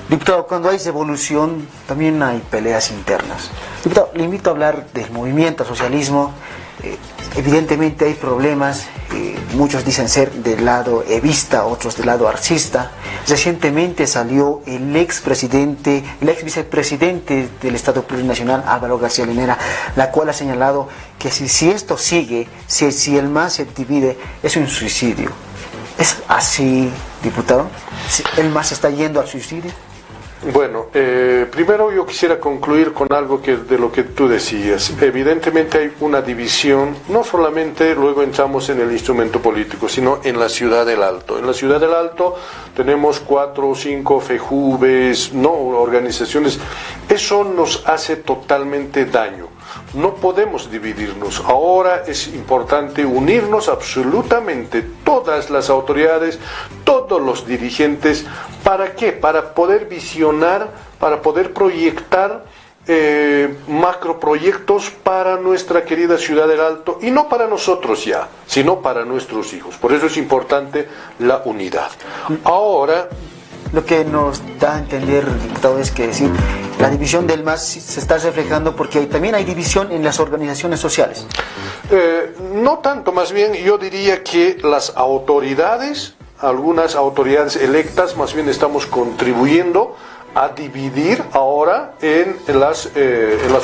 Diputado, cuando hay revolución también hay peleas internas. Diputado, le invito a hablar del movimiento al socialismo. Evidentemente hay problemas, muchos dicen ser del lado evista, otros del lado arcista. Recientemente salió el ex vicepresidente del Estado Plurinacional, Álvaro García Linera, la cual ha señalado que si esto sigue, si el MAS se divide, es un suicidio. ¿Es así, diputado? ¿El MAS está yendo al suicidio? Bueno, primero yo quisiera concluir con algo de lo que tú decías. Evidentemente hay una división, no solamente luego entramos en el instrumento político, sino en la Ciudad del Alto. En la Ciudad del Alto tenemos 4 o 5 FEJUVES, no organizaciones. Eso nos hace totalmente daño. No podemos dividirnos. Ahora es importante unirnos absolutamente todas las autoridades, todos los dirigentes. ¿Para qué? Para poder visionar, para poder proyectar macroproyectos para nuestra querida Ciudad del Alto, y no para nosotros ya, sino para nuestros hijos. Por eso es importante la unidad. Ahora, lo que nos da a entender, diputado, es que decir, la división del MAS se está reflejando porque también hay división en las organizaciones sociales. No tanto, más bien yo diría que las autoridades, algunas autoridades electas, más bien estamos contribuyendo a dividir ahora en las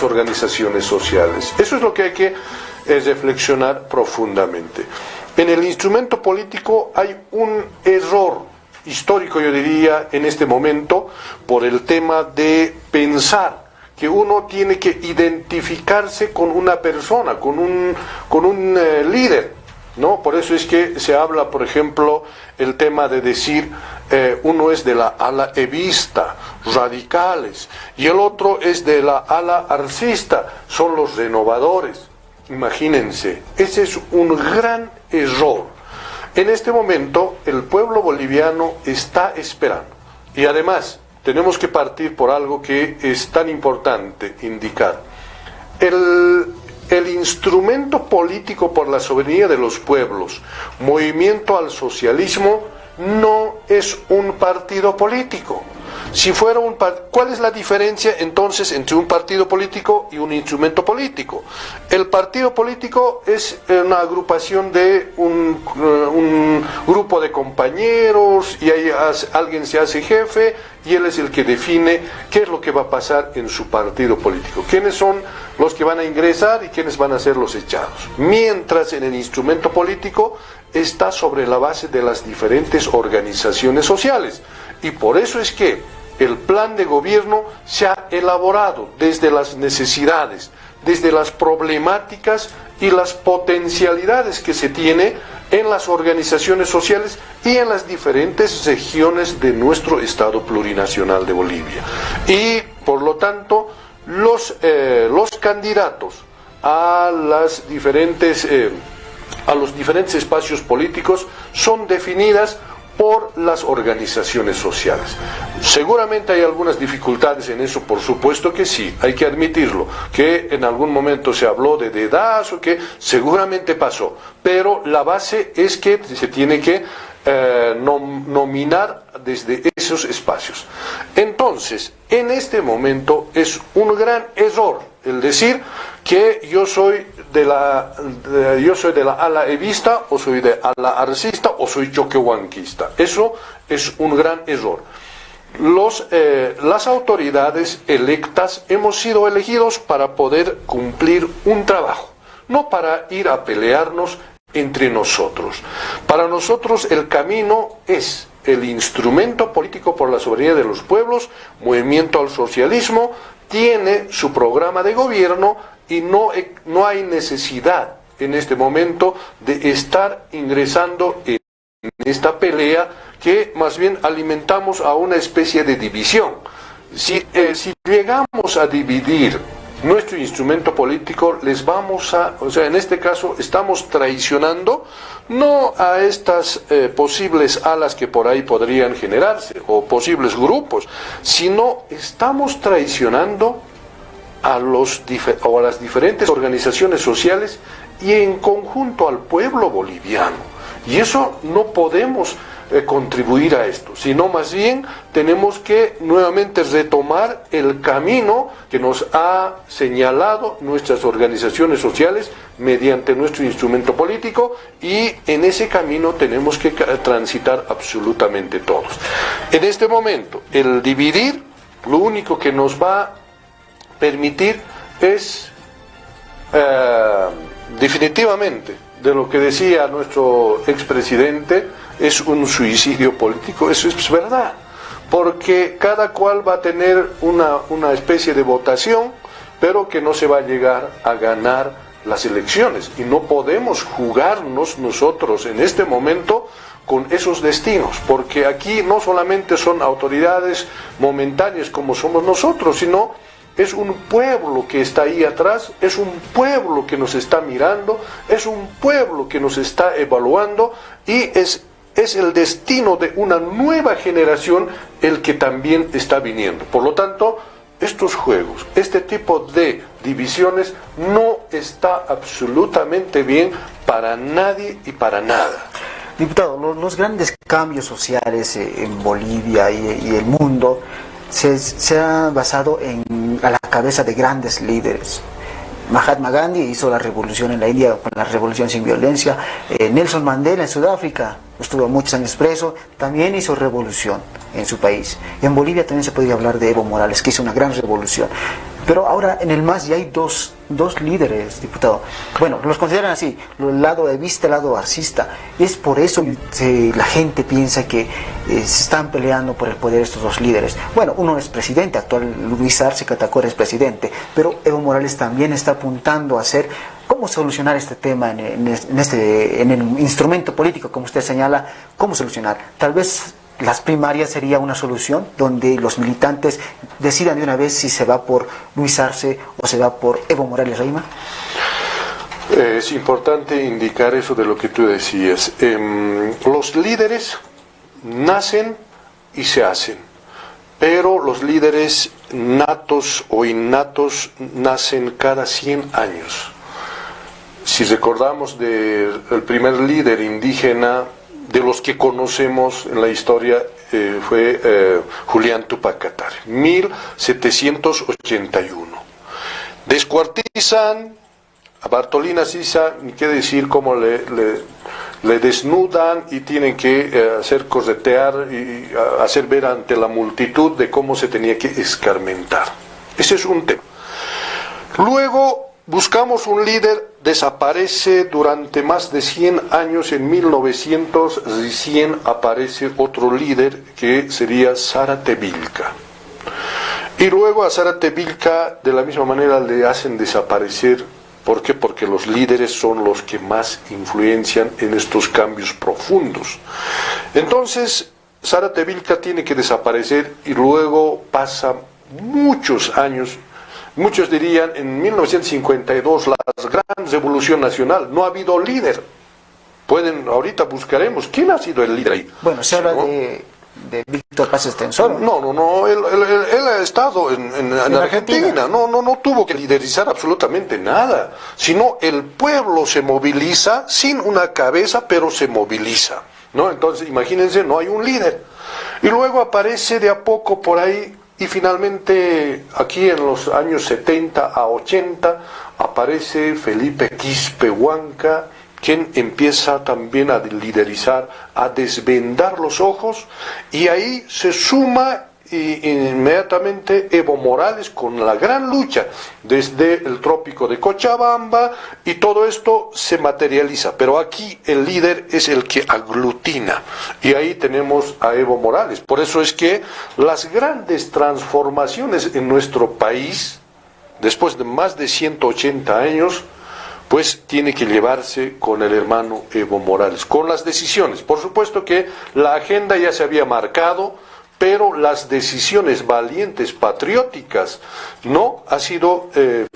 organizaciones sociales. Eso es lo que hay que reflexionar profundamente. En el instrumento político hay un error histórico, yo diría, en este momento, por el tema de pensar que uno tiene que identificarse con una persona, con un líder, ¿no? Por eso es que se habla, por ejemplo, el tema de decir uno es de la ala evista, radicales, y el otro es de la ala arcista, son los renovadores. Imagínense, ese es un gran error. En este momento el pueblo boliviano está esperando, y además tenemos que partir por algo que es tan importante indicar. El instrumento político por la soberanía de los pueblos, Movimiento al Socialismo, no es un partido político. Si fuera ¿cuál es la diferencia entonces entre un partido político y un instrumento político? El partido político es una agrupación de un grupo de compañeros, y ahí alguien se hace jefe y él es el que define qué es lo que va a pasar en su partido político, quiénes son los que van a ingresar y quiénes van a ser los echados. Mientras en el instrumento político está sobre la base de las diferentes organizaciones sociales, y por eso es que el plan de gobierno se ha elaborado desde las necesidades, desde las problemáticas y las potencialidades que se tiene en las organizaciones sociales y en las diferentes regiones de nuestro Estado plurinacional de Bolivia. Y por lo tanto, los candidatos a los diferentes espacios políticos son definidas por las organizaciones sociales. Seguramente hay algunas dificultades en eso, por supuesto que sí, hay que admitirlo, que en algún momento se habló de dedazo, que seguramente pasó, pero la base es que se tiene que nominar desde esos espacios. Entonces, en este momento es un gran error el decir que yo soy de la ala evista, o soy de ala arcista, o soy choquehuanquista. Eso es un gran error. Las autoridades electas hemos sido elegidos para poder cumplir un trabajo, no para ir a pelearnos entre nosotros. Para nosotros el camino es el instrumento político por la soberanía de los pueblos, Movimiento al Socialismo, tiene su programa de gobierno y no hay necesidad en este momento de estar ingresando en esta pelea que más bien alimentamos a una especie de división. Si llegamos a dividir nuestro instrumento político, en este caso estamos traicionando no a estas posibles alas que por ahí podrían generarse, o posibles grupos, sino estamos traicionando a las diferentes organizaciones sociales y en conjunto al pueblo boliviano. Y eso no podemos contribuir a esto, sino más bien tenemos que nuevamente retomar el camino que nos ha señalado nuestras organizaciones sociales mediante nuestro instrumento político, y en ese camino tenemos que transitar absolutamente todos. En este momento, el dividir, lo único que nos va a permitir es definitivamente, de lo que decía nuestro expresidente, es un suicidio político. Eso es verdad, porque cada cual va a tener una especie de votación, pero que no se va a llegar a ganar las elecciones, y no podemos jugarnos nosotros en este momento con esos destinos, porque aquí no solamente son autoridades momentáneas como somos nosotros, sino es un pueblo que está ahí atrás, es un pueblo que nos está mirando, es un pueblo que nos está evaluando, y es el destino de una nueva generación el que también está viniendo. Por lo tanto, estos juegos, este tipo de divisiones no está absolutamente bien para nadie y para nada. Diputado, los grandes cambios sociales en Bolivia y el mundo se han basado a la cabeza de grandes líderes. Mahatma Gandhi hizo la revolución en la India con la revolución sin violencia. Nelson Mandela en Sudáfrica estuvo muchos años preso, también hizo revolución en su país. Y en Bolivia también se podría hablar de Evo Morales, que hizo una gran revolución. Pero ahora en el MAS ya hay dos líderes, diputado. Bueno, los consideran así, el lado evista, el lado arcista. Y es por eso que la gente piensa que se están peleando por el poder estos dos líderes. Bueno, uno es presidente actual, Luis Arce Catacora es presidente, pero Evo Morales también está apuntando a hacer cómo solucionar este tema en el instrumento político, como usted señala, cómo solucionar. Tal vez las primarias sería una solución donde los militantes decidan de una vez si se va por Luis Arce o se va por Evo Morales Reima. Es importante indicar eso de lo que tú decías. Los líderes nacen y se hacen, pero los líderes natos o innatos nacen cada 100 años. Si recordamos del primer líder indígena de los que conocemos en la historia, fue Julián Tupac Katare, 1781. Descuartizan a Bartolina Sisa, ni qué decir cómo le desnudan y tienen que hacer corretear y hacer ver ante la multitud de cómo se tenía que escarmentar. Ese es un tema. Luego buscamos un líder, desaparece durante más de 100 años, en 1900 recién aparece otro líder que sería Zárate-Vilca. Y luego a Zárate-Vilca de la misma manera le hacen desaparecer. ¿Por qué? Porque los líderes son los que más influencian en estos cambios profundos. Entonces, Zárate-Vilca tiene que desaparecer y luego pasa muchos años. Muchos dirían, en 1952, la gran revolución nacional, no ha habido líder. Ahorita buscaremos, ¿quién ha sido el líder ahí? Bueno, se habla de Víctor Paz Estenssoro. No, él ha estado en Argentina, no tuvo que liderizar absolutamente nada, sino el pueblo se moviliza, sin una cabeza, pero se moviliza, ¿no? Entonces, imagínense, no hay un líder. Y luego aparece de a poco por ahí. Y finalmente, aquí en los años 70 a 80, aparece Felipe Quispe Huanca, quien empieza también a liderizar, a desvendar los ojos, y ahí se suma inmediatamente Evo Morales con la gran lucha desde el trópico de Cochabamba, y todo esto se materializa, pero aquí el líder es el que aglutina, y ahí tenemos a Evo Morales. Por eso es que las grandes transformaciones en nuestro país, después de más de 180 años, pues tiene que llevarse con el hermano Evo Morales, con las decisiones. Por supuesto que la agenda ya se había marcado, pero las decisiones valientes, patrióticas, no ha sido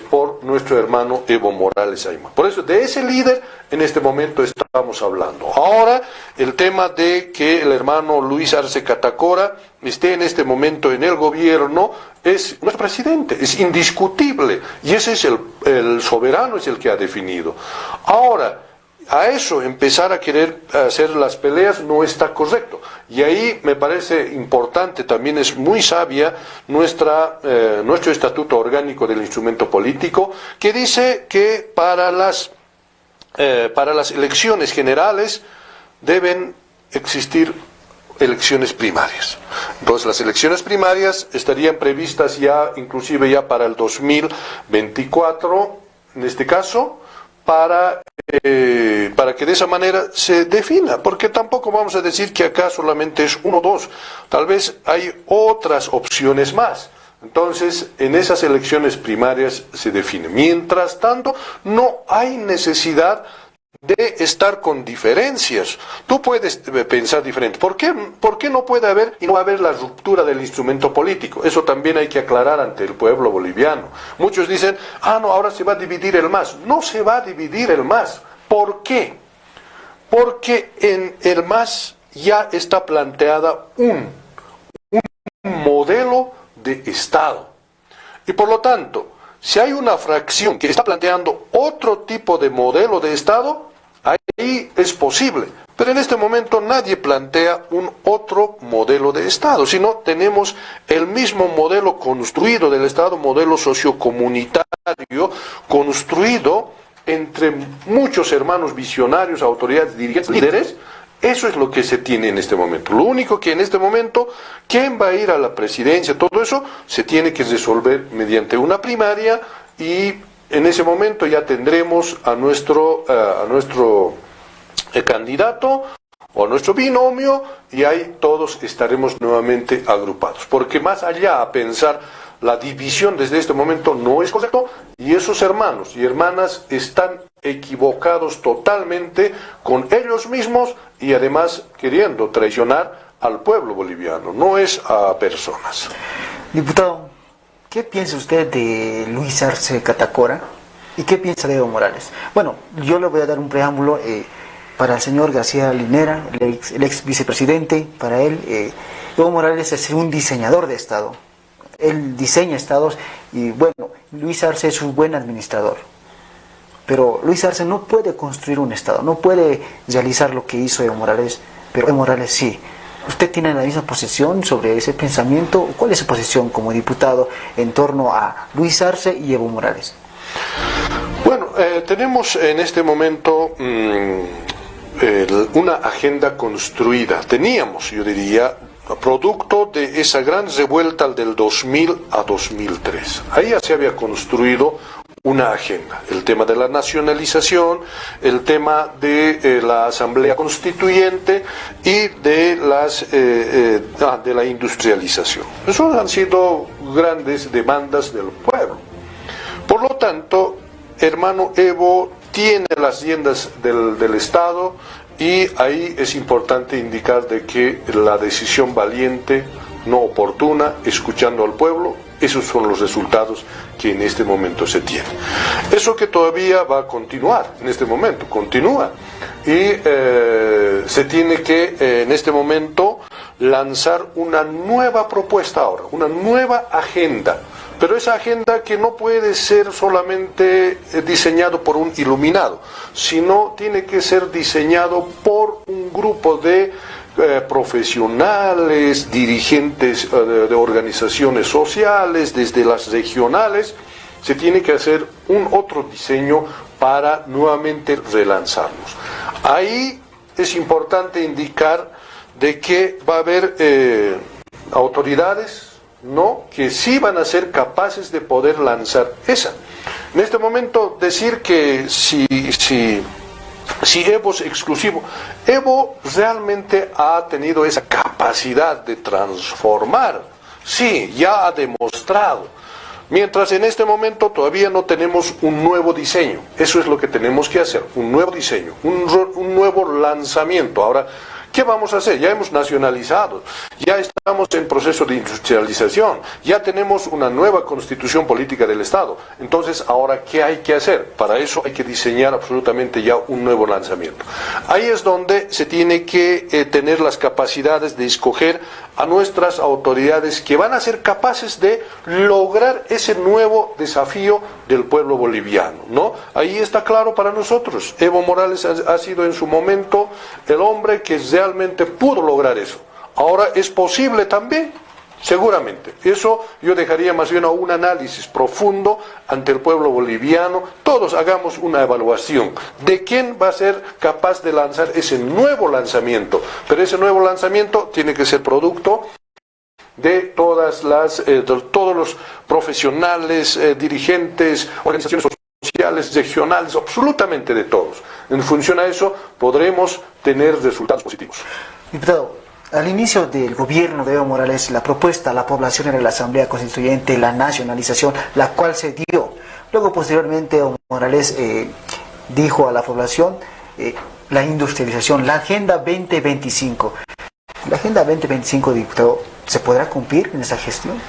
por nuestro hermano Evo Morales Ayma. Por eso, de ese líder en este momento estamos hablando. Ahora, el tema de que el hermano Luis Arce Catacora esté en este momento en el gobierno es nuestro presidente, es indiscutible, y ese es el soberano, es el que ha definido. Ahora, a eso empezar a querer hacer las peleas no está correcto. Y ahí me parece importante, también es muy sabia nuestro estatuto orgánico del instrumento político, que dice que para las elecciones generales deben existir elecciones primarias. Entonces las elecciones primarias estarían previstas ya, inclusive ya para el 2024, en este caso, para que de esa manera se defina, porque tampoco vamos a decir que acá solamente es uno o dos, tal vez hay otras opciones más. Entonces, en esas elecciones primarias se define. Mientras tanto, no hay necesidad de estar con diferencias. Tú puedes pensar diferente. ¿Por qué no puede haber y no va a haber la ruptura del instrumento político? Eso también hay que aclarar ante el pueblo boliviano. Muchos dicen, no, ahora se va a dividir el MAS. No se va a dividir el MAS. ¿Por qué? Porque en el MAS ya está planteada un modelo de Estado. Y por lo tanto, si hay una fracción que está planteando otro tipo de modelo de Estado, ahí es posible. Pero en este momento nadie plantea un otro modelo de Estado, sino tenemos el mismo modelo construido del Estado, modelo sociocomunitario, construido entre muchos hermanos visionarios, autoridades, dirigentes, líderes. Eso es lo que se tiene en este momento. Lo único que en este momento, quién va a ir a la presidencia, todo eso se tiene que resolver mediante una primaria, y en ese momento ya tendremos a nuestro candidato o a nuestro binomio, y ahí todos estaremos nuevamente agrupados. Porque más allá a pensar la división desde este momento no es correcto, y esos hermanos y hermanas están equivocados totalmente con ellos mismos, y además queriendo traicionar al pueblo boliviano, no es a personas. Diputado, ¿qué piensa usted de Luis Arce Catacora y qué piensa de Evo Morales? Bueno, yo le voy a dar un preámbulo para el señor García Linera, el ex vicepresidente. Para él, Evo Morales es un diseñador de Estado. Él diseña estados, y bueno, Luis Arce es un buen administrador. Pero Luis Arce no puede construir un Estado, no puede realizar lo que hizo Evo Morales, pero Evo Morales sí. ¿Usted tiene la misma posición sobre ese pensamiento? ¿Cuál es su posición como diputado en torno a Luis Arce y Evo Morales? Bueno, tenemos en este momento una agenda construida. Teníamos, yo diría, producto de esa gran revuelta del 2000 a 2003. Ahí ya se había construido una agenda, el tema de la nacionalización, el tema de la Asamblea Constituyente y de la industrialización. Esos han sido grandes demandas del pueblo. Por lo tanto, hermano Evo tiene las riendas del Estado, y ahí es importante indicar de que la decisión valiente, no oportuna, escuchando al pueblo, esos son los resultados que en este momento se tienen. Eso que todavía va a continuar, en este momento, continúa. Y se tiene que, en este momento, lanzar una nueva propuesta ahora, una nueva agenda. Pero esa agenda que no puede ser solamente diseñado por un iluminado, sino tiene que ser diseñado por un grupo de profesionales, dirigentes de organizaciones sociales, desde las regionales. Se tiene que hacer un otro diseño para nuevamente relanzarnos. Ahí es importante indicar de que va a haber autoridades, ¿no?, que sí van a ser capaces de poder lanzar esa. En este momento decir que si Evo es exclusivo, Evo realmente ha tenido esa capacidad de transformar, sí, ya ha demostrado. Mientras en este momento todavía no tenemos un nuevo diseño. Eso es lo que tenemos que hacer, un nuevo diseño, un nuevo lanzamiento. Ahora, ¿qué vamos a hacer? Ya hemos nacionalizado, ya estamos en proceso de industrialización, ya tenemos una nueva constitución política del Estado. Entonces, ahora, ¿qué hay que hacer? Para eso hay que diseñar absolutamente ya un nuevo lanzamiento. Ahí es donde se tiene que tener las capacidades de escoger a nuestras autoridades que van a ser capaces de lograr ese nuevo desafío del pueblo boliviano, ¿no? Ahí está claro para nosotros. Evo Morales ha sido en su momento el hombre que realmente pudo lograr eso. Ahora es posible también, seguramente. Eso yo dejaría más bien a un análisis profundo ante el pueblo boliviano. Todos hagamos una evaluación de quién va a ser capaz de lanzar ese nuevo lanzamiento. Pero ese nuevo lanzamiento tiene que ser producto de todos los profesionales, dirigentes, organizaciones sociales, regionales, absolutamente de todos. En función a eso podremos tener resultados positivos. Diputado, al inicio del gobierno de Evo Morales, la propuesta a la población era la Asamblea Constituyente, la nacionalización, la cual se dio. Luego, posteriormente, Evo Morales dijo a la población la industrialización, la Agenda 2025. La Agenda 2025, diputado, ¿se podrá cumplir en esta gestión?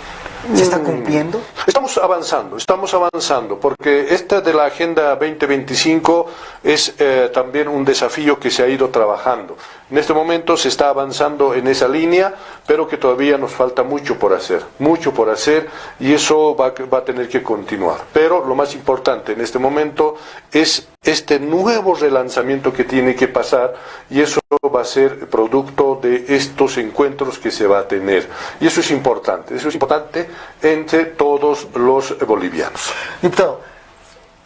¿Se está cumpliendo? Estamos avanzando, porque esta de la Agenda 2025 es también un desafío que se ha ido trabajando. En este momento se está avanzando en esa línea, pero que todavía nos falta mucho por hacer, y eso va a tener que continuar. Pero lo más importante en este momento es este nuevo relanzamiento que tiene que pasar, y eso va a ser producto de estos encuentros que se va a tener. Y eso es importante entre todos los bolivianos. Diputado,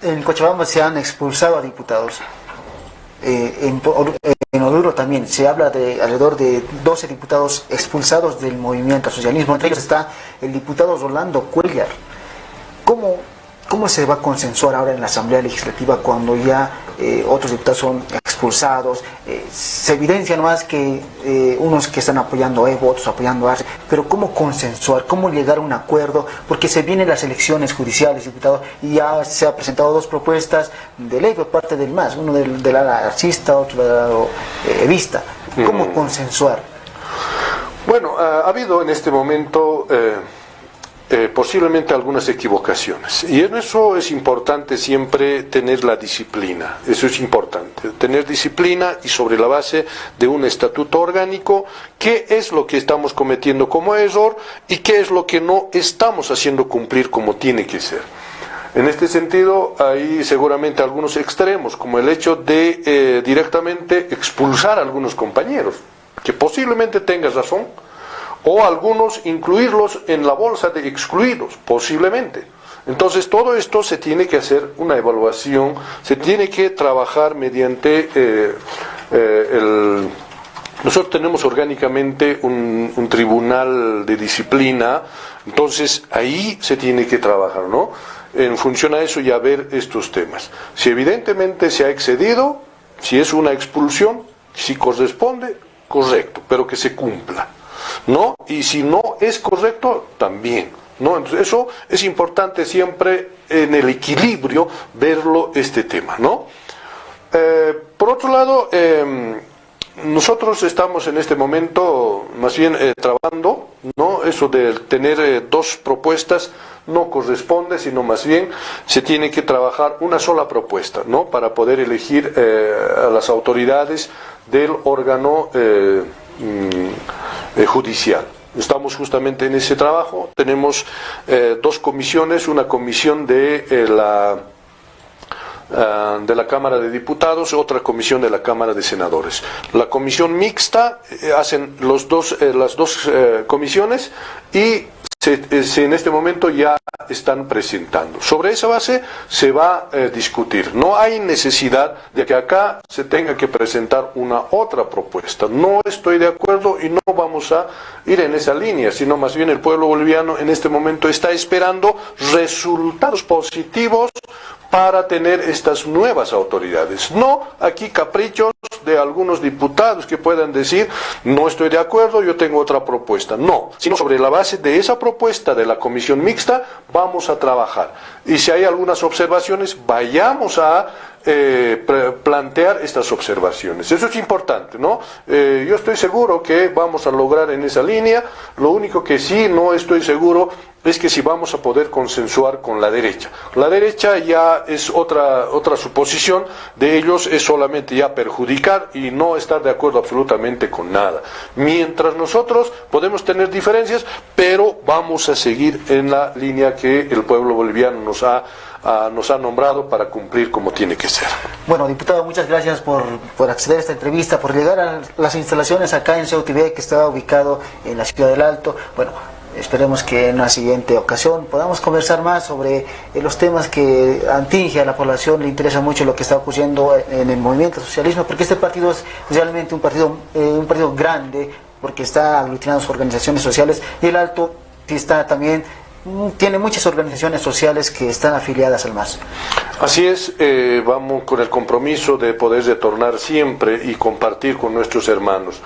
en Cochabamba se han expulsado a diputados. En Oruro también se habla de alrededor de 12 diputados expulsados del movimiento al socialismo. Entre ellos está el diputado Rolando Cuellar. ¿Cómo se va a consensuar ahora en la Asamblea Legislativa cuando ya otros diputados son expulsados? Se evidencia nomás que unos que están apoyando a Evo, otros apoyando a Arce, pero ¿cómo consensuar? ¿Cómo llegar a un acuerdo? Porque se vienen las elecciones judiciales, diputado, y ya se han presentado dos propuestas de ley por parte del MAS, uno del ala arcista, otro del lado evista. ¿Cómo consensuar? Bueno, ha habido en este momento posiblemente algunas equivocaciones, y en eso es importante siempre tener la disciplina. Eso es importante, tener disciplina, y sobre la base de un estatuto orgánico, qué es lo que estamos cometiendo como error y qué es lo que no estamos haciendo cumplir como tiene que ser. En este sentido, hay seguramente algunos extremos, como el hecho de directamente expulsar a algunos compañeros, que posiblemente tengas razón, o algunos incluirlos en la bolsa de excluidos, posiblemente. Entonces, todo esto se tiene que hacer una evaluación, se tiene que trabajar mediante nosotros tenemos orgánicamente un tribunal de disciplina, entonces ahí se tiene que trabajar, ¿no? En función a eso, y a ver estos temas. Si evidentemente se ha excedido, si es una expulsión, si corresponde, correcto, pero que se cumpla, ¿no? Y si no es correcto, también, ¿no? Entonces eso es importante siempre en el equilibrio verlo este tema, ¿no? Por otro lado, nosotros estamos en este momento más bien trabajando, ¿no? Eso de tener dos propuestas no corresponde, sino más bien se tiene que trabajar una sola propuesta, ¿no? Para poder elegir a las autoridades del órgano judicial. Estamos justamente en ese trabajo. Tenemos dos comisiones, una comisión de la Cámara de Diputados, otra comisión de la Cámara de Senadores. La comisión mixta hacen las dos comisiones, y en este momento ya están presentando. Sobre esa base se va a discutir. No hay necesidad de que acá se tenga que presentar una otra propuesta. No estoy de acuerdo y no vamos a ir en esa línea, sino más bien el pueblo boliviano en este momento está esperando resultados positivos para tener estas nuevas autoridades. No aquí caprichos de algunos diputados que puedan decir, no estoy de acuerdo, yo tengo otra propuesta. No, sino sobre la base de esa propuesta de la comisión mixta vamos a trabajar. Y si hay algunas observaciones, vayamos a plantear estas observaciones. Eso es importante, ¿no? Yo estoy seguro que vamos a lograr en esa línea. Lo único que sí no estoy seguro es que si vamos a poder consensuar con la derecha. La derecha ya es otra suposición de ellos, es solamente ya perjudicar y no estar de acuerdo absolutamente con nada. Mientras nosotros podemos tener diferencias, pero vamos a seguir en la línea que el pueblo boliviano nos ha nombrado para cumplir como tiene que ser. Bueno, diputado, muchas gracias por acceder a esta entrevista, por llegar a las instalaciones acá en CEUTV, que está ubicado en la ciudad del Alto. Bueno, esperemos que en una siguiente ocasión podamos conversar más sobre los temas que atinge a la población. Le interesa mucho lo que está ocurriendo en el movimiento socialismo, porque este partido es realmente un partido grande, porque está aglutinando sus organizaciones sociales, y el Alto está también tiene muchas organizaciones sociales que están afiliadas al MAS. Así es, vamos con el compromiso de poder retornar siempre y compartir con nuestros hermanos.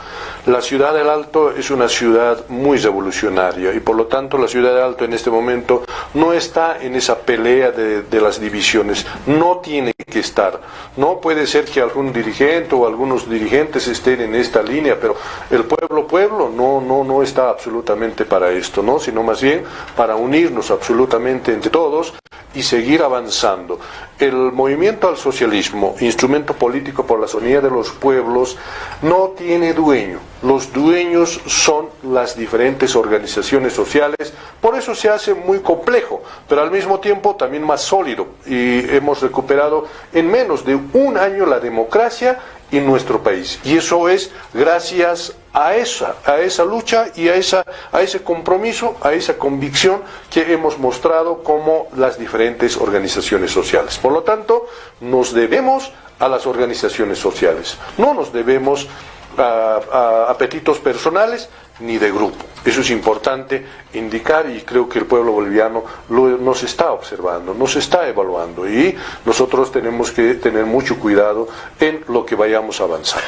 La ciudad del Alto es una ciudad muy revolucionaria y por lo tanto la ciudad del Alto en este momento no está en esa pelea de las divisiones, no tiene que estar. No puede ser que algún dirigente o algunos dirigentes estén en esta línea, pero el pueblo no está absolutamente para esto, ¿no? Sino más bien para unirnos absolutamente entre todos y seguir avanzando. El movimiento al socialismo, instrumento político por la soberanía de los pueblos, no tiene dueño. Los dueños son las diferentes organizaciones sociales, por eso se hace muy complejo, pero al mismo tiempo también más sólido. Y hemos recuperado en menos de un año la democracia en nuestro país. Y eso es gracias a esa lucha y a ese compromiso, a esa convicción que hemos mostrado como las diferentes organizaciones sociales. Por lo tanto, nos debemos a las organizaciones sociales, no nos debemos a apetitos personales ni de grupo. Eso es importante indicar y creo que el pueblo boliviano nos está observando, nos está evaluando y nosotros tenemos que tener mucho cuidado en lo que vayamos avanzando.